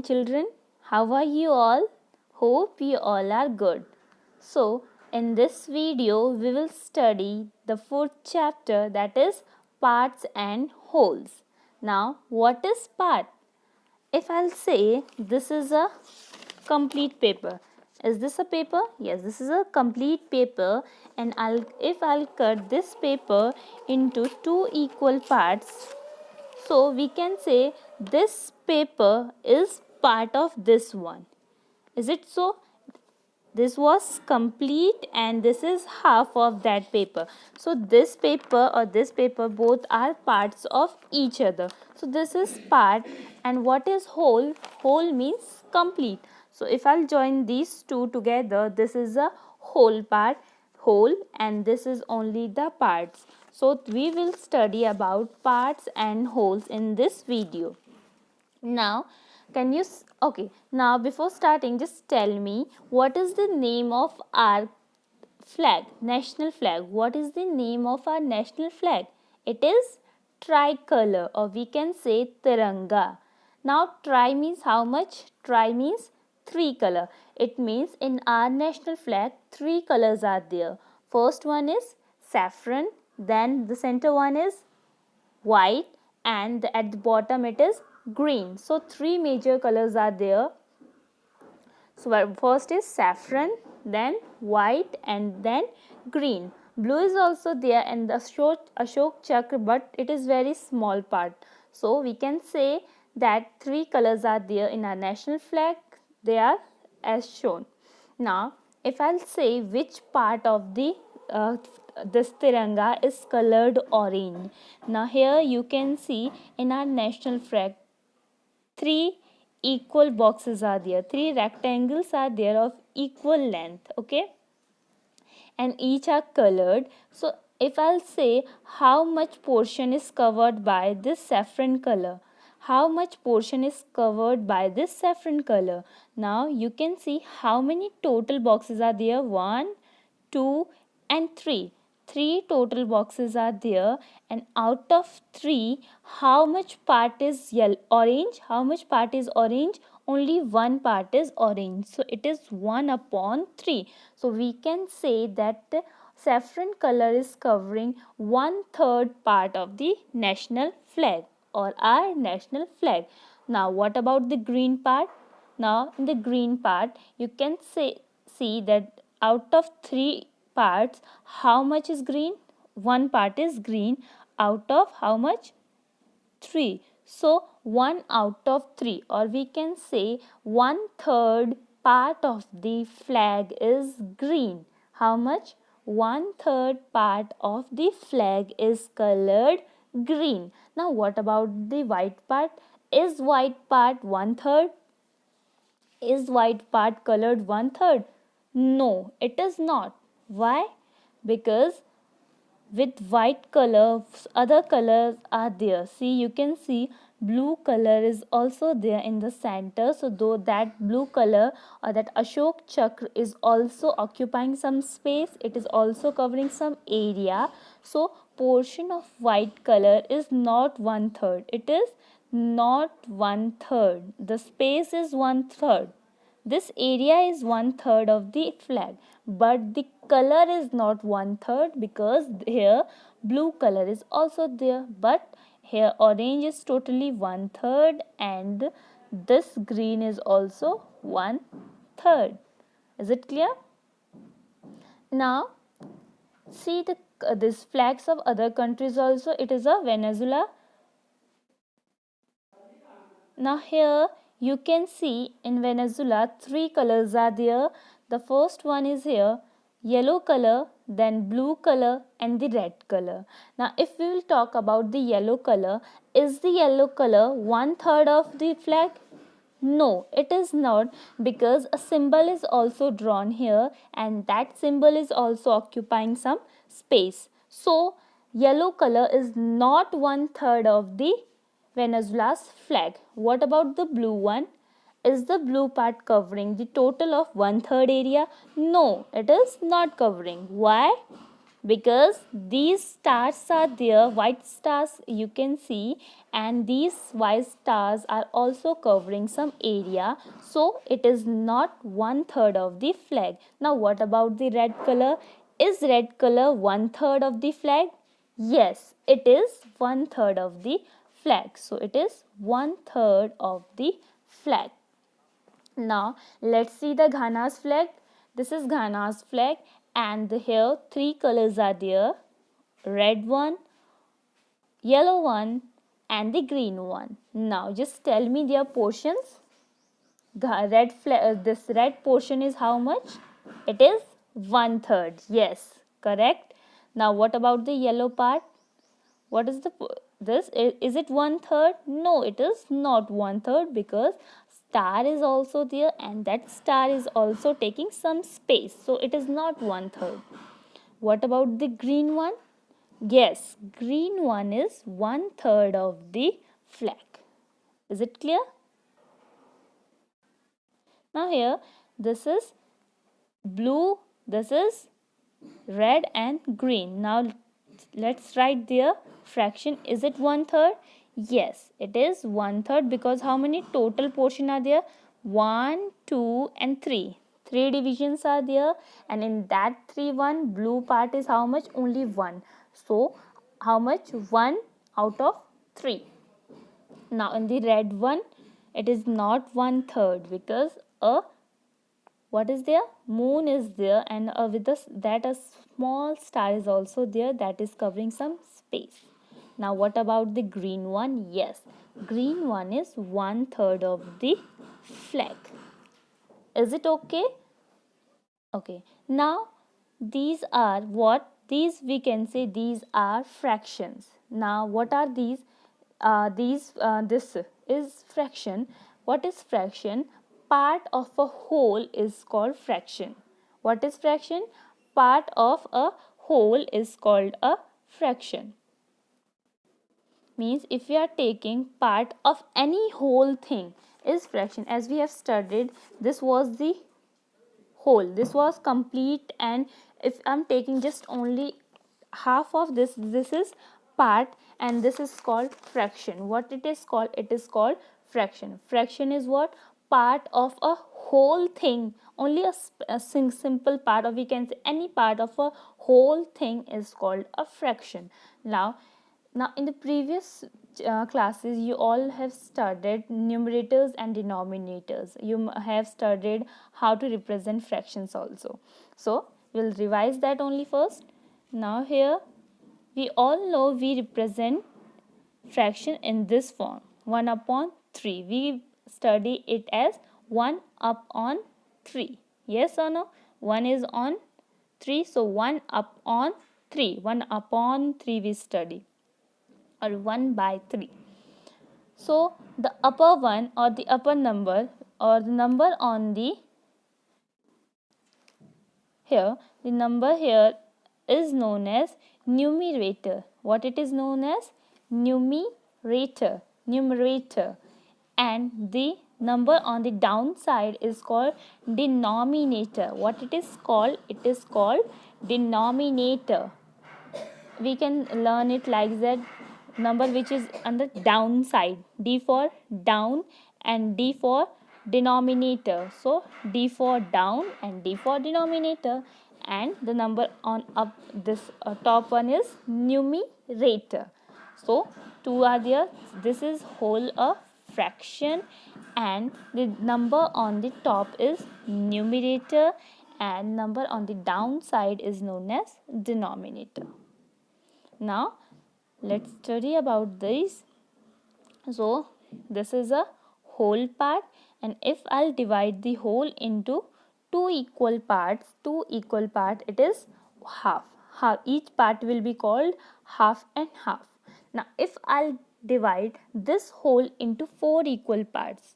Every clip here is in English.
Children, how are you all? Hope you all are good. So, in this video, we will study the fourth chapter, that is parts and wholes. Now, what is part? If I'll say this is a complete paper. Is this a paper? Yes, this is a complete paper, and if I'll cut this paper into two equal parts, so we can say this paper is part of this one. Is it so? This was complete and this is half of that paper. So this paper or this paper both are parts of each other. So this is part, and what is whole? Whole means complete. So if I'll join these two together, this is a whole part, whole, and this is only the parts. So we will study about parts and wholes in this video. Now, okay, now before starting, just tell me what is the name of our flag, national flag. What is the name of our national flag? It is tricolor, or we can say Tiranga. Now, tri means how much? Tri means three color. It means in our national flag, three colors are there. First one is saffron, then the center one is white, and at the bottom it is green. So three major colors are there. So first is saffron, then white, and then green. Blue is also there in the Ashok Chakra, but it is very small part. So we can say that three colors are there in our national flag. They are as shown. Now, if I'll say which part of the this Tiranga is colored orange. Now here you can see in our national flag, three equal boxes are there, three rectangles are there of equal length, okay, and each are colored. So if I'll say how much portion is covered by this saffron color, how much portion is covered by this saffron color, now you can see how many total boxes are there. 1, 2 and 3. 3 total boxes are there, and out of 3, how much part is orange? How much part is orange? Only one part is orange. So it is 1 upon 3. So we can say that the saffron color is covering 1/3 part of the national flag or our national flag. Now what about the green part? Now in the green part you can see that out of 3 parts, how much is green? One part is green out of how much? 3. So 1 out of 3, or we can say 1/3 part of the flag is green. How much? 1/3 part of the flag is colored green. Now what about the white part? Is white part 1/3? Is white part colored 1/3? No, it is not. Why? Because with white color, other colors are there. See, you can see blue color is also there in the center. So though that blue color or that Ashok Chakra is also occupying some space, it is also covering some area. So portion of white color is not 1/3. It is not 1/3. The space is 1/3. This area is 1/3 of the flag, but the color is not 1/3, because here blue color is also there, but here orange is totally 1/3, and this green is also 1/3. Is it clear? Now see this flags of other countries also. It is a Venezuela. Now here you can see in Venezuela 3 colors are there. The first one is here yellow color, then blue color and the red color. Now if we will talk about the yellow color, is the yellow color 1/3 of the flag? No, it is not, because a symbol is also drawn here, and that symbol is also occupying some space. So yellow color is not 1/3 of the Venezuela's flag. What about the blue one? Is the blue part covering the total of 1/3 area? No, it is not covering. Why? because these stars are there, white stars you can see, and these white stars are also covering some area, so it is not 1/3 of the flag. Now what about the red color? Is red color 1/3 of the flag? Yes, it is 1/3 of the flag. So it is 1/3 of the flag. Now let's see the Ghana's flag. This is Ghana's flag, and here three colors are there: red one, yellow one, and the green one. Now just tell me their portions. The red flag, this red portion is how much? It is 1/3. Yes, correct. Now what about the yellow part? What is the this? Is it 1/3? No, it is not 1/3, because star is also there, and that star is also taking some space, so it is not 1/3. What about the green one? Yes, green one is 1/3 of the flag. Is it clear? Now here, this is blue, this is red and green. Now let's write their fraction. Is it 1/3? Yes, it is 1/3, because how many total portion are there? 1, 2 and 3. 3 divisions are there, and in that 3, 1 blue part is how much? Only 1. So how much? 1 out of 3. Now in the red one, it is not 1/3, because a what is there? Moon is there, and with us that a small star is also there, that is covering some space. Now what about the green one? Yes, green one is 1/3 of the flag. Is it okay? Okay. Now these are what? These we can say these are fractions. Now what are these? This is fraction. What is fraction? Part of a whole is called fraction. What is fraction? Part of a whole is called a fraction. Means if we are taking part of any whole thing is fraction. As we have studied, this was the whole, this was complete, and if I'm taking just only half of this, this is part, and this is called fraction. What it is called? It is called fraction. Fraction is what? Part of a whole thing. Only a simple part, or we can say any part of a whole thing is called a fraction. Now in the previous classes, you all have studied numerators and denominators. You have studied how to represent fractions also. So we'll revise that only first. Now here we all know we represent fraction in this form: 1 upon 3. We study it as 1 upon 3. Yes or no? 1 is on 3, so 1 upon 3. 1 upon 3 we study, or 1/3. So the upper one, or the upper number, or the number on the here, the number here is known as numerator. What it is known as? Numerator. Numerator. And the number on the downside is called denominator. What it is called? It is called denominator. We can learn it like that: number which is on the downside, D for down and D for denominator. So D for down and D for denominator, and the number on up this top one is numerator. So two are there. This is whole a fraction, and the number on the top is numerator, and number on the downside is known as denominator. Now let's study about this. So this is a whole part, and if I'll divide the whole into two equal parts, it is half. Each part will be called half and half. Now if I'll divide this whole into four equal parts,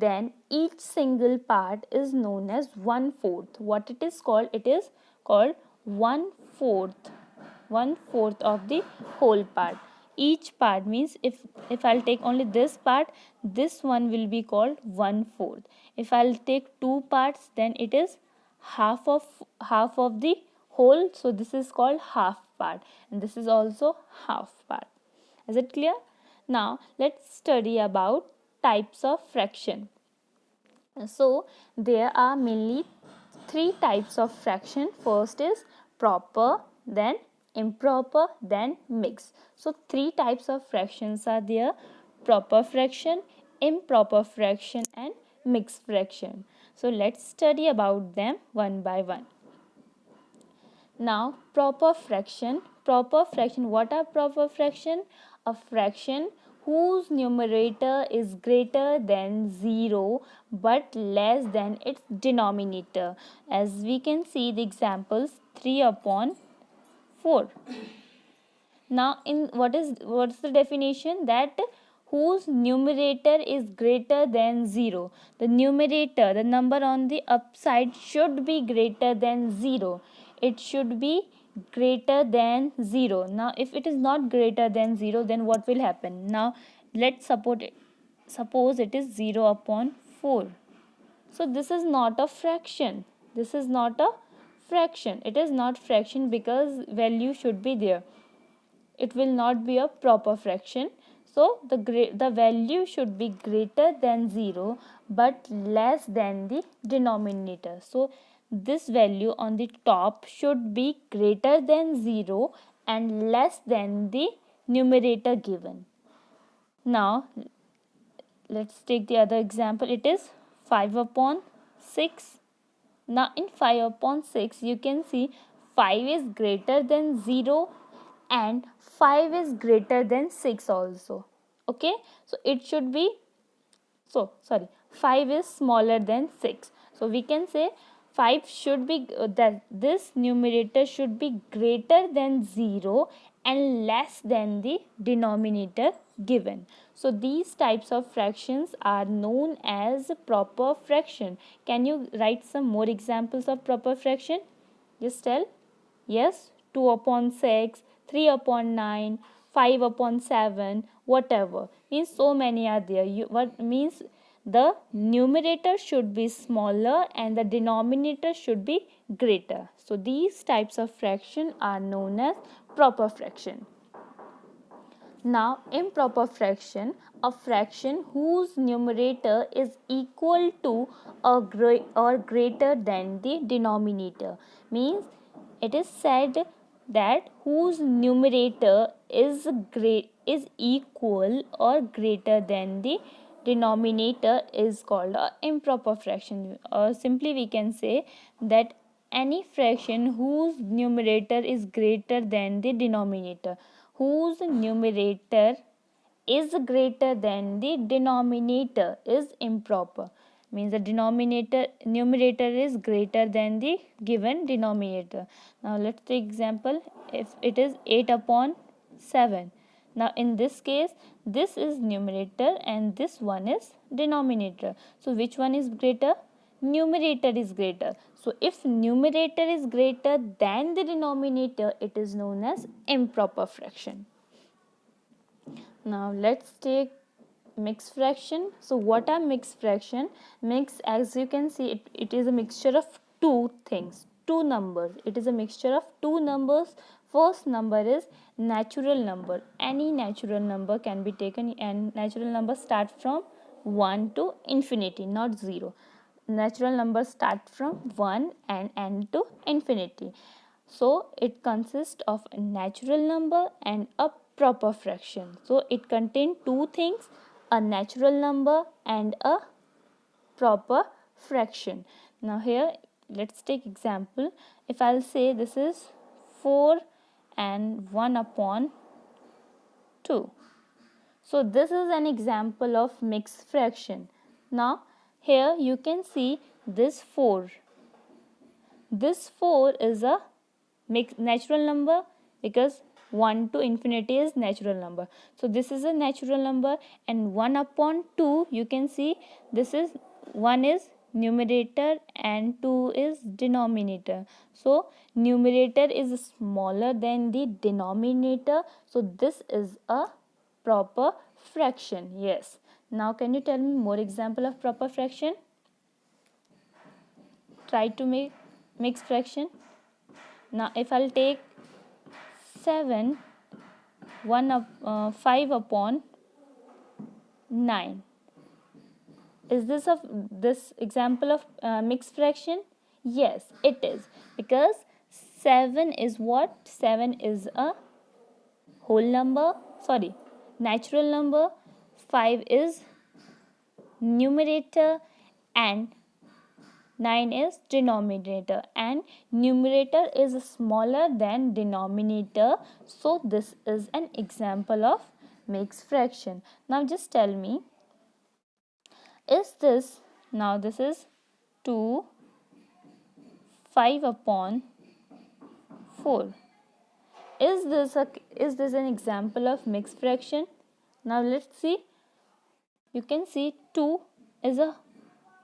then each single part is known as 1/4. What it is called? It is called 1/4. 1/4 of the whole part. Each part means, if I'll take only this part, this one will be called 1/4. If I'll take two parts, then it is half of the whole, so this is called half part, and this is also half part. Is it clear? Now let's study about types of fraction. So there are mainly three types of fraction. First is proper, then improper, then mixed. So three types of fractions are there: proper fraction, improper fraction, and mixed fraction. So let's study about them one by one. Now proper fraction. Proper fraction. What are proper fraction? A fraction whose numerator is greater than 0 but less than its denominator. As we can see the examples, 3 upon 4. Now in what's the definition? That whose numerator is greater than 0. The numerator, the number on the upside, should be greater than 0. It should be greater than 0. Now if it is not greater than 0, then what will happen? Now let's suppose it is 0 upon 4. So this is not a fraction. This is not a fraction. It is not fraction because value should be there. It will not be a proper fraction. So the value should be greater than 0 but less than the denominator. So this value on the top should be greater than 0 and less than the numerator given. Now let's take the other example. It is 5 upon 6. Now in 5 upon 6 you can see 5 is greater than 0 and 5 is greater than 6 also. Okay, so it should be, so sorry, 5 is smaller than 6. So we can say 5 should be that this numerator should be greater than 0 and less than the denominator given. So these types of fractions are known as proper fraction. Can you write some more examples of proper fraction? Just tell. Yes, 2 upon 6, 3 upon 9, 5 upon 7, whatever. Means so many are there. What means the numerator should be smaller and the denominator should be greater. So these types of fraction are known as proper fraction. Now improper fraction, a fraction whose numerator is equal to or greater than the denominator. Means it is said that whose numerator is equal or greater than the denominator is called a improper fraction. Or simply we can say that any fraction whose numerator is greater than the denominator, whose numerator is greater than the denominator is improper. Means the numerator is greater than the given denominator. Now let's take example. If it is 8 upon 7, now in this case this is numerator and this one is denominator. So which one is greater? Numerator is greater. So if numerator is greater than the denominator, it is known as improper fraction. Now let's take mixed fraction. So what are mixed fraction? Mixed, as you can see, it is a mixture of two things, two numbers. It is a mixture of two numbers. First number is natural number. Any natural number can be taken, and natural number start from 1 to infinity, not 0. Natural numbers start from 1 and end to infinity. So it consists of a natural number and a proper fraction. So it contains two things, a natural number and a proper fraction. Now here let's take example. If I'll say this is 4 and 1 upon 2. So this is an example of mixed fraction. Now here you can see this 4. This 4 is a natural number because 1 to infinity is natural number. So this is a natural number, and 1 upon 2 you can see this is 1 is numerator and 2 is denominator. So numerator is smaller than the denominator. So this is a proper fraction. Yes. Now can you tell me more example of proper fraction? Try to make mixed fraction. Now if I'll take 7 5 upon 9, is this example of mixed fraction? Yes, it is, because 7 is what? 7 is a whole number, sorry, natural number. 5 is numerator and 9 is denominator, and numerator is smaller than denominator. So this is an example of mixed fraction. Now just tell me, is this, now this is 2 5 upon 4. Is this an example of mixed fraction? Now let's see. You can see 2 is a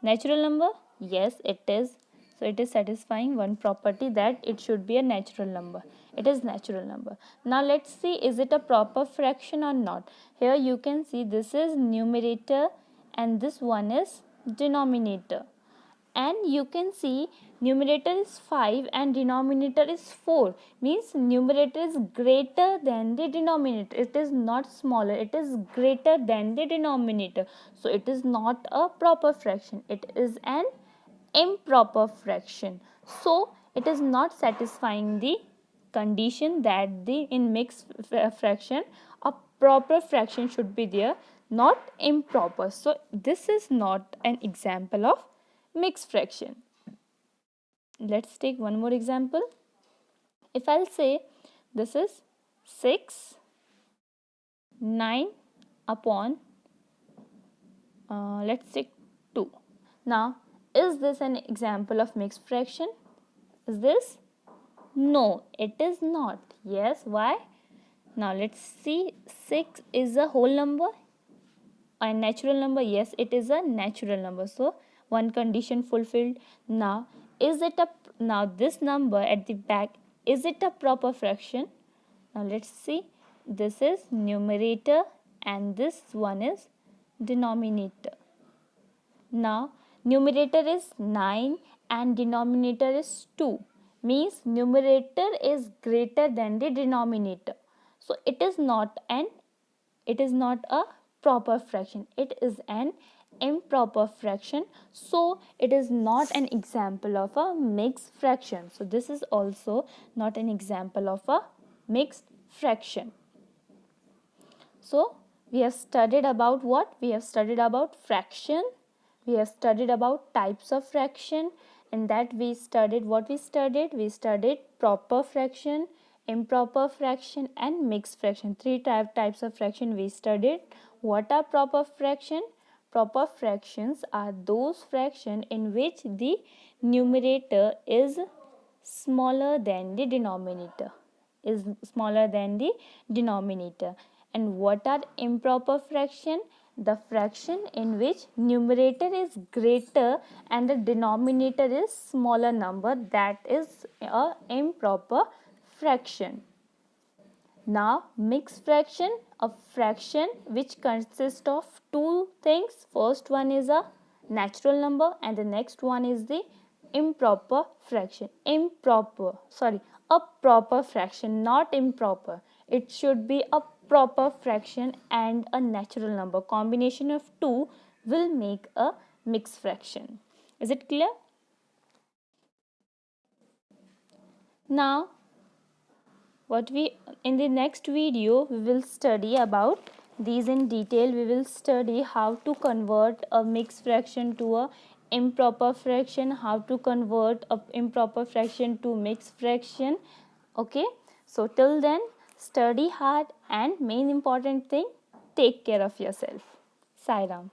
natural number. Yes, it is. So it is satisfying one property, that it should be a natural number. It is natural number. Now let's see, is it a proper fraction or not? Here you can see this is numerator and this one is denominator. And you can see numerator is 5 and denominator is 4, means numerator is greater than the denominator. It is not smaller, it is greater than the denominator. So it is not a proper fraction, it is an improper fraction. So it is not satisfying the condition that the in mixed fraction a proper fraction should be there, not improper. So this is not an example of mixed fraction. Let's take one more example. If I'll say this is 6 9 upon let's say 2. Now is this an example of mixed fraction? Is this? No, it is not. Yes, why? Now let's see, 6 is a whole number, a natural number. Yes, it is a natural number. So one condition fulfilled. Now is it a, now this number at the back, is it a proper fraction? Now let's see, this is numerator and this one is denominator. Now numerator is 9 and denominator is 2, means numerator is greater than the denominator. So it is not a proper fraction, it is an improper fraction. So it is not an example of a mixed fraction. So this is also not an example of a mixed fraction. So we have studied about what? We have studied about fraction, we have studied about types of fraction. In that we studied what? We studied proper fraction, improper fraction and mixed fraction. Three types of fraction we studied. What are proper fraction? Proper fractions are those fractions in which the numerator is smaller than the denominator, And what are improper fraction? The fraction in which numerator is greater and the denominator is smaller number, that is a improper fraction. Now mixed fraction, a fraction which consists of two things. First one is a natural number and the next one is the improper fraction. A proper fraction, not improper. It should be a proper fraction and a natural number. Combination of two will make a mixed fraction. Is it clear? Now what we in the next video we will study about these in detail. We will study how to convert a mixed fraction to a improper fraction, how to convert a improper fraction to mixed fraction. Okay, so till then study hard and main important thing, take care of yourself. Sai Ram.